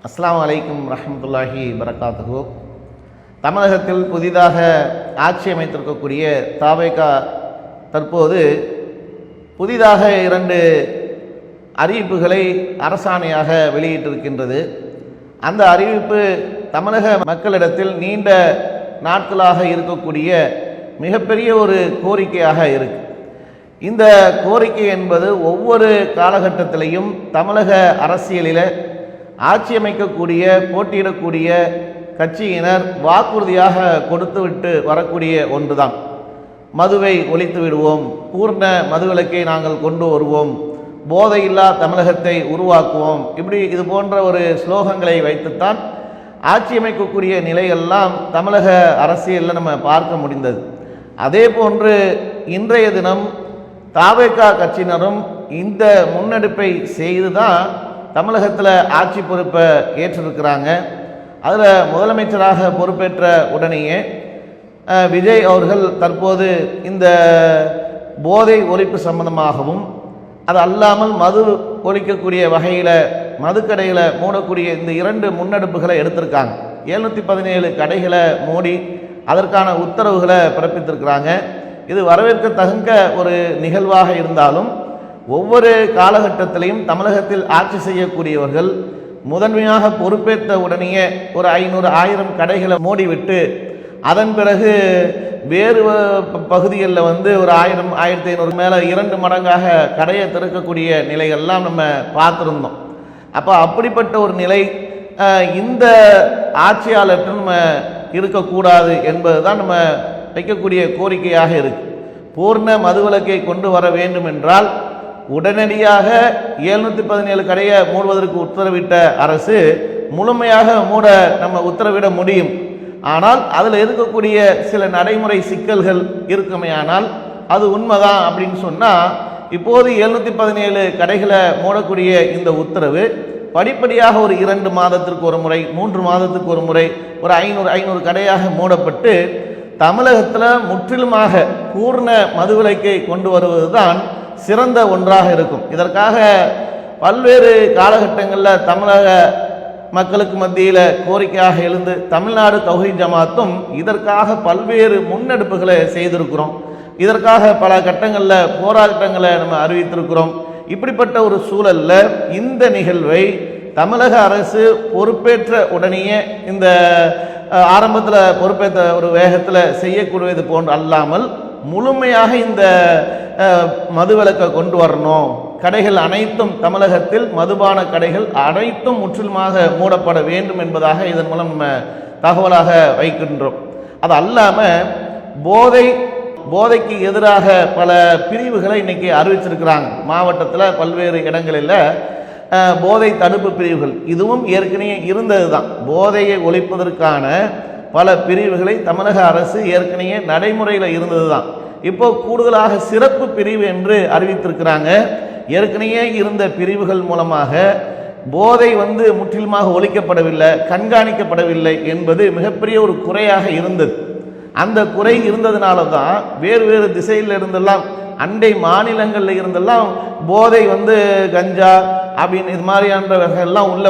அஸ்ஸலாமு அலைக்கும் ரஹ்மத்துல்லாஹி வரகாத்துஹு. தமிழகத்தில் புதிதாக ஆட்சி அமைத்திருக்கக்கூடிய தாவேகா தற்போது புதிதாக 2 அறிவிப்புகளை அரசாணையாக வெளியிட்டிருக்கின்றது. அந்த அறிவிப்பு தமிழக மக்களிடத்தில் நீண்ட நாட்களாக இருக்கக்கூடிய மிகப்பெரிய ஒரு கோரிக்கையாக இருக்கு. இந்த கோரிக்கை என்பது ஒவ்வொரு காலகட்டத்திலையும் தமிழக அரசியலில் ஆட்சி அமைக்கக்கூடிய போட்டியிடக்கூடிய கட்சியினர் வாக்குறுதியாக கொடுத்துவிட்டு வரக்கூடிய ஒன்றுதான். மதுவை ஒழித்து விடுவோம், பூர்ண மதுவிலக்கை நாங்கள் கொண்டு வருவோம், போதையில்லா தமிழகத்தை உருவாக்குவோம், இப்படி இது போன்ற ஒரு ஸ்லோகங்களை வைத்துத்தான் ஆட்சி அமைக்கக்கூடிய நிலையெல்லாம் தமிழக அரசியலில் நம்ம பார்க்க முடிந்தது. அதே போன்று இன்றைய தினம் தாவேகா கட்சியினரும் இந்த முன்னெடுப்பை செய்து தான் தமிழகத்தில் ஆட்சி பொறுப்பை ஏற்றிருக்கிறாங்க. அதில் முதலமைச்சராக பொறுப்பேற்ற உடனேயே விஜய் அவர்கள் தற்போது இந்த போதை ஒழிப்பு சம்பந்தமாகவும் அது அல்லாமல் மது ஒழிக்கக்கூடிய வகையில் மதுக்கடைகளை மூடக்கூடிய இந்த 2 முன்னெடுப்புகளை எடுத்திருக்காங்க. 717 கடைகளை மூடி அதற்கான உத்தரவுகளை பிறப்பித்திருக்கிறாங்க. இது வரவேற்கத்தகுந்த ஒரு நிகழ்வாக இருந்தாலும் ஒவ்வொரு காலகட்டத்திலையும் தமிழகத்தில் ஆட்சி செய்யக்கூடியவர்கள் முதன்மையாக பொறுப்பேற்ற உடனேயே ஒரு 500-1000 கடைகளை மூடிவிட்டு அதன் பிறகு வேறு பகுதிகளில் ஒரு 1000-1500 மேலே 2 மடங்காக கடையை திறக்கக்கூடிய நிலைகள்லாம் நம்ம பார்த்துருந்தோம். அப்போ அப்படிப்பட்ட ஒரு நிலை இந்த ஆட்சியாளர்கிட்ட நம்ம இருக்கக்கூடாது என்பது தான் நம்ம வைக்கக்கூடிய கோரிக்கையாக இருக்கு. பூர்ண மதுவிலக்கை கொண்டு வர வேண்டும் என்றால் உடனடியாக 717 கடையை மூடுவதற்கு உத்தரவிட்ட அரசு முழுமையாக மூட நம்ம உத்தரவிட முடியும். ஆனால் அதில் இருக்கக்கூடிய சில நடைமுறை சிக்கல்கள் இருக்குமேயானால் அது உண்மைதான் அப்படின்னு சொன்னால் இப்போது 717 கடைகளை மூடக்கூடிய இந்த உத்தரவு படிப்படியாக ஒரு 2 மாதத்திற்கு ஒரு முறை, 3 மாதத்துக்கு ஒரு முறை ஒரு 500 கடையாக மூடப்பட்டு தமிழகத்தில் முற்றிலுமாக பூர்ண மதுவிலக்கை கொண்டு வருவது தான் சிறந்த ஒன்றாக இருக்கும். இதற்காக பல்வேறு காலகட்டங்களில் தமிழக மக்களுக்கு மத்தியில் கோரிக்கையாக எழுந்து தமிழ்நாடு தௌஹீத் ஜமாத்தும் இதற்காக பல்வேறு முன்னெடுப்புகளை செய்திருக்கிறோம். இதற்காக பல கட்டங்களில் போராட்டங்களை நம்ம அறிவித்திருக்கிறோம். இப்படிப்பட்ட ஒரு சூழலில் இந்த நிகழ்வை தமிழக அரசு பொறுப்பேற்ற உடனேயே இந்த ஆரம்பத்தில் பொறுப்பேற்ற ஒரு வேகத்தில் செய்யக்கூடியது போன்று அல்லாமல் முழுமையாக இந்த மதுவிலக்கை கொண்டு வரணும். கடைகள் அனைத்தும் தமிழகத்தில் மதுபான கடைகள் அனைத்தும் முற்றிலுமாக மூடப்பட வேண்டும் என்பதாக இதன் மூலம் நம்ம தகவலாக வைக்கின்றோம். அது அல்லாமல் போதைக்கு எதிராக பல பிரிவுகளை இன்னைக்கு அறிவிச்சிருக்கிறாங்க. மாவட்டத்தில் பல்வேறு இடங்களில் போதை தடுப்பு பிரிவுகள் இதுவும் ஏற்கனவே இருந்தது தான். போதையை ஒழிப்பதற்கான பல பிரிவுகளை தமிழக அரசு ஏற்கனவே நடைமுறையில் இருந்தது தான். இப்போ கூடுதலாக சிறப்பு பிரிவு என்று அறிவித்திருக்கிறாங்க. ஏற்கனவே இருந்த பிரிவுகள் மூலமாக போதை முற்றிலுமாக ஒழிக்கப்படவில்லை, கண்காணிக்கப்படவில்லை என்பது மிகப்பெரிய ஒரு குறையாக இருந்தது. அந்த குறை இருந்ததுனால தான் வேறு திசையில் இருந்தெல்லாம் அண்டை மாநிலங்களில் இருந்தெல்லாம் போதை கஞ்சா அப்படின்னு இது மாதிரியான வகையெல்லாம் உள்ள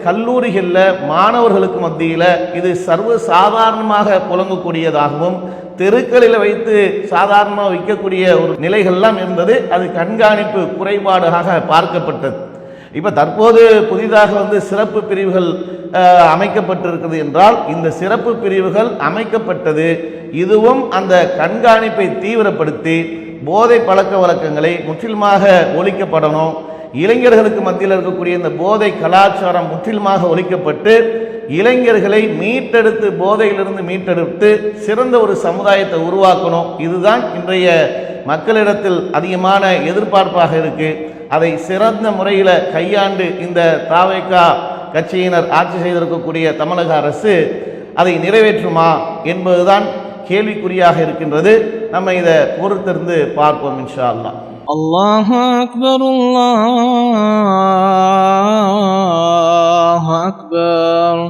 கல்லூரிகளில் மாணவர்களுக்கு மத்தியில் இது சர்வ சாதாரணமாக புழங்கக்கூடியதாகவும் தெருக்களில் வைத்து சாதாரணமாக விற்கக்கூடிய ஒரு நிலைகள்லாம் இருந்தது. அது கண்காணிப்பு குறைபாடாக பார்க்கப்பட்டது. இப்போ தற்போது புதிதாக சிறப்பு பிரிவுகள் அமைக்கப்பட்டிருக்கிறது என்றால் இந்த சிறப்பு பிரிவுகள் அமைக்கப்பட்டது இதுவும் அந்த கண்காணிப்பை தீவிரப்படுத்தி போதை பழக்க வழக்கங்களை முற்றிலுமாக ஒழிக்கப்படணும். இளைஞர்களுக்கு மத்தியில் இருக்கக்கூடிய இந்த போதை கலாச்சாரம் முற்றிலுமாக ஒழிக்கப்பட்டு இளைஞர்களை மீட்டெடுத்து போதையிலிருந்து மீட்டெடுத்து சிறந்த ஒரு சமுதாயத்தை உருவாக்கணும். இதுதான் இன்றைய மக்களிடத்தில் அதிகமான எதிர்பார்ப்பாக இருக்கு. அதை சிறந்த முறையில் கையாண்டு இந்த தாவேகா கட்சியினர் ஆட்சி செய்திருக்கக்கூடிய தமிழக அரசு அதை நிறைவேற்றுமா என்பதுதான் கேள்விக்குறியாக இருக்கின்றது. நம்ம இதை பொறுத்திருந்து பார்ப்போம் இன்ஷா அல்லாஹ். அல்லாஹு அக்பர், அல்லாஹு அக்பர்.